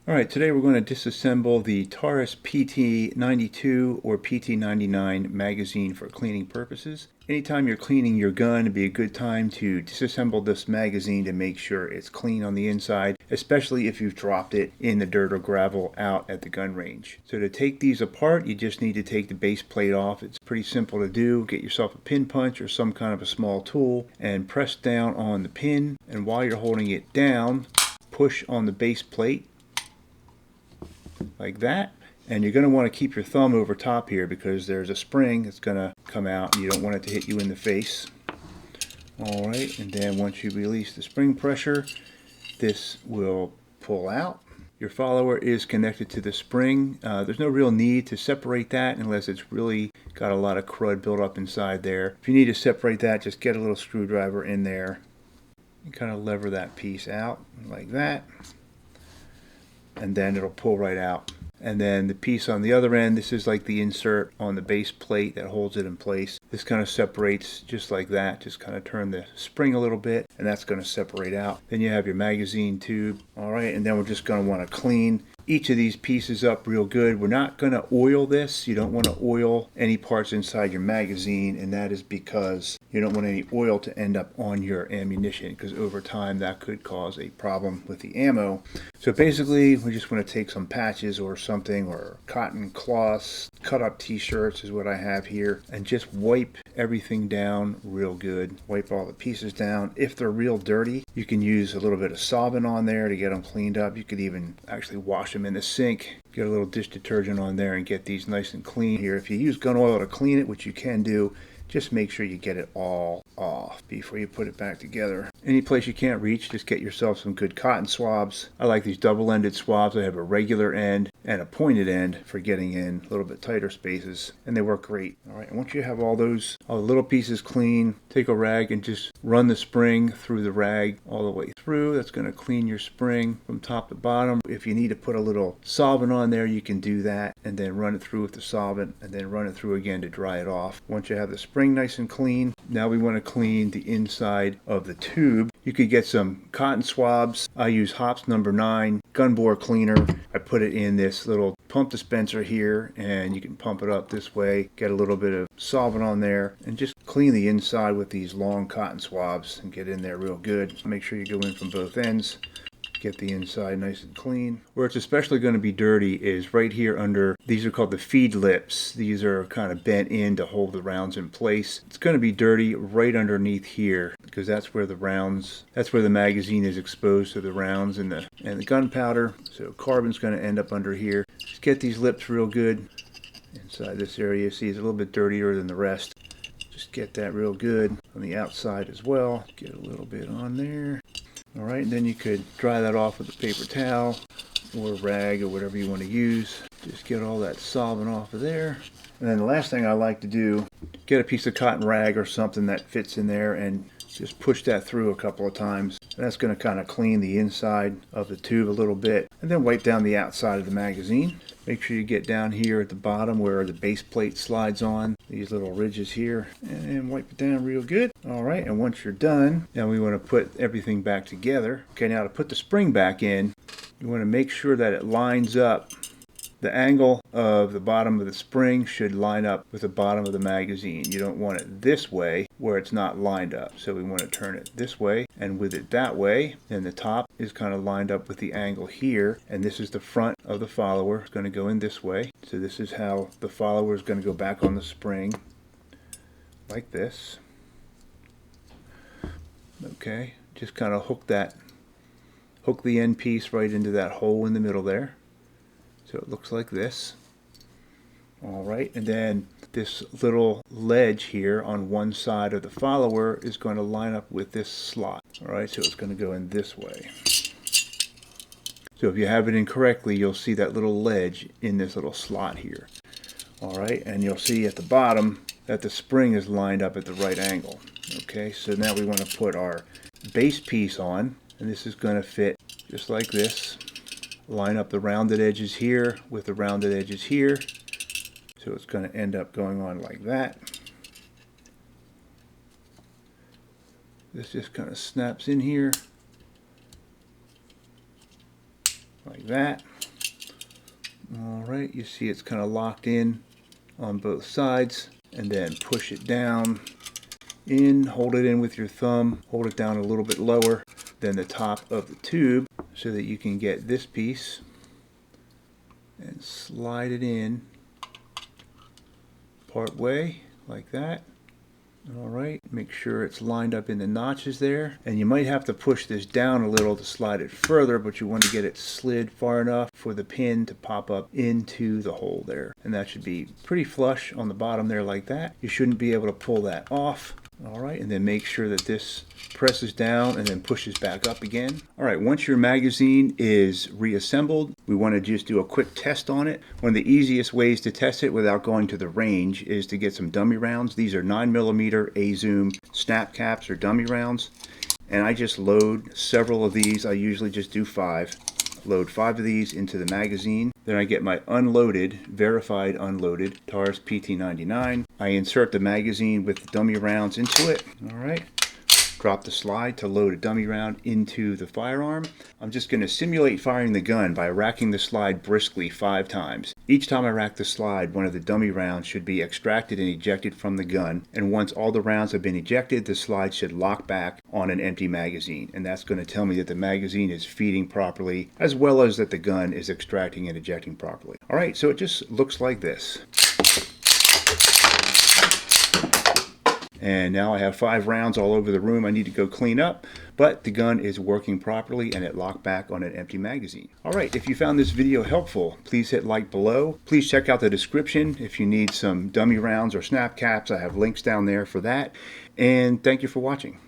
Alright, today we're going to disassemble the Taurus PT92 or PT99 magazine for cleaning purposes. Anytime you're cleaning your gun, it'd be a good time to disassemble this magazine to make sure it's clean on the inside, especially if you've dropped it in the dirt or gravel out at the gun range. So to take these apart, you just need to take the base plate off. It's pretty simple to do. Get yourself a pin punch or some kind of a small tool and press down on the pin, and while you're holding it down, push on the base plate like that, and you're going to want to keep your thumb over top here because there's a spring that's going to come out and you don't want it to hit you in the face. Alright, and then once you release the spring pressure, this will pull out. Your follower is connected to the spring. There's no real need to separate that unless it's really got a lot of crud built up inside there. If you need to separate that, just get a little screwdriver in there and kind of lever that piece out like that, and then it'll pull right out. And then the piece on the other end, this is like the insert on the base plate that holds it in place. This kind of separates just like that. Just kind of turn the spring a little bit and that's going to separate out. Then you have your magazine tube. Alright, and then we're just going to want to clean each of these pieces up real good. We're not going to oil this. You don't want to oil any parts inside your magazine, and that is because you don't want any oil to end up on your ammunition, because over time that could cause a problem with the ammo. So basically we just want to take some patches or something, or cotton cloths, cut up t-shirts is what I have here, and just wipe everything down real good. Wipe all the pieces down. If they're real dirty, you can use a little bit of solvent on there to get them cleaned up. You could even actually wash them in the sink, get a little dish detergent on there and get these nice and clean here. If you use gun oil to clean it, which you can do, just make sure you get it all off before you put it back together. Any place you can't reach, just get yourself some good cotton swabs. I like these double-ended swabs. I have a regular end and a pointed end for getting in a little bit tighter spaces, and they work great. Alright, and once you have all the little pieces clean, take a rag and just run the spring through the rag all the way through. That's going to clean your spring from top to bottom. If you need to put a little solvent on there, you can do that, and then run it through with the solvent, and then run it through again to dry it off. Once you have the spring nice and clean, now we want to clean the inside of the tube. You could get some cotton swabs. I use Hops number 9 gun bore cleaner. I put it in this little pump dispenser here, and you can pump it up this way, get a little bit of solvent on there, and just clean the inside with these long cotton swabs and get in there real good. Make sure you go in from both ends. Get the inside nice and clean. Where it's especially going to be dirty is right here under, these are called the feed lips. These are kind of bent in to hold the rounds in place. It's going to be dirty right underneath here because that's where the rounds, that's where the magazine is exposed to the rounds and the gunpowder. So carbon's going to end up under here. Just get these lips real good inside this area. See, it's a little bit dirtier than the rest. Just get that real good on the outside as well. Get a little bit on there. Alright, and then you could dry that off with a paper towel or a rag or whatever you want to use. Just get all that solvent off of there. And then the last thing I like to do, get a piece of cotton rag or something that fits in there and just push that through a couple of times. That's going to kind of clean the inside of the tube a little bit. And then wipe down the outside of the magazine. Make sure you get down here at the bottom where the base plate slides on, these little ridges here, and wipe it down real good. Alright, and once you're done, now we want to put everything back together. Okay, now to put the spring back in, you want to make sure that it lines up. The angle of the bottom of the spring should line up with the bottom of the magazine. You don't want it this way where it's not lined up. So we want to turn it this way, and with it that way, then the top is kind of lined up with the angle here, and this is the front of the follower. It's going to go in this way. So this is how the follower is going to go back on the spring, like this. Okay, just kind of hook the end piece right into that hole in the middle there. So it looks like this. Alright, and then this little ledge here on one side of the follower is going to line up with this slot. Alright, so it's going to go in this way. So if you have it incorrectly, you'll see that little ledge in this little slot here. Alright, and you'll see at the bottom that the spring is lined up at the right angle. Okay, so now we want to put our base piece on, and this is going to fit just like this. Line up the rounded edges here with the rounded edges here. So it's going to end up going on like that. This just kind of snaps in here like that. All right, you see it's kind of locked in on both sides, and then push it down in, hold it in with your thumb, hold it down a little bit lower than the top of the tube so that you can get this piece and slide it in part way like that. Alright, make sure it's lined up in the notches there, and you might have to push this down a little to slide it further, but you want to get it slid far enough for the pin to pop up into the hole there, and that should be pretty flush on the bottom there like that. You shouldn't be able to pull that off. Alright, and then make sure that this presses down and then pushes back up again. Alright, once your magazine is reassembled, we want to just do a quick test on it. One of the easiest ways to test it without going to the range is to get some dummy rounds. These are 9mm A-zoom snap caps or dummy rounds, and I just load several of these. I usually just do 5. Load 5 of these into the magazine. Then I get my unloaded, verified unloaded Taurus PT99. I insert the magazine with the dummy rounds into it. Alright. Drop the slide to load a dummy round into the firearm. I'm just going to simulate firing the gun by racking the slide briskly 5 times. Each time I rack the slide, one of the dummy rounds should be extracted and ejected from the gun, and once all the rounds have been ejected, the slide should lock back on an empty magazine, and that's going to tell me that the magazine is feeding properly, as well as that the gun is extracting and ejecting properly. Alright, so it just looks like this. And now I have 5 rounds all over the room I need to go clean up, but the gun is working properly and it locked back on an empty magazine. Alright, if you found this video helpful, please hit like below. Please check out the description if you need some dummy rounds or snap caps. I have links down there for that. And thank you for watching.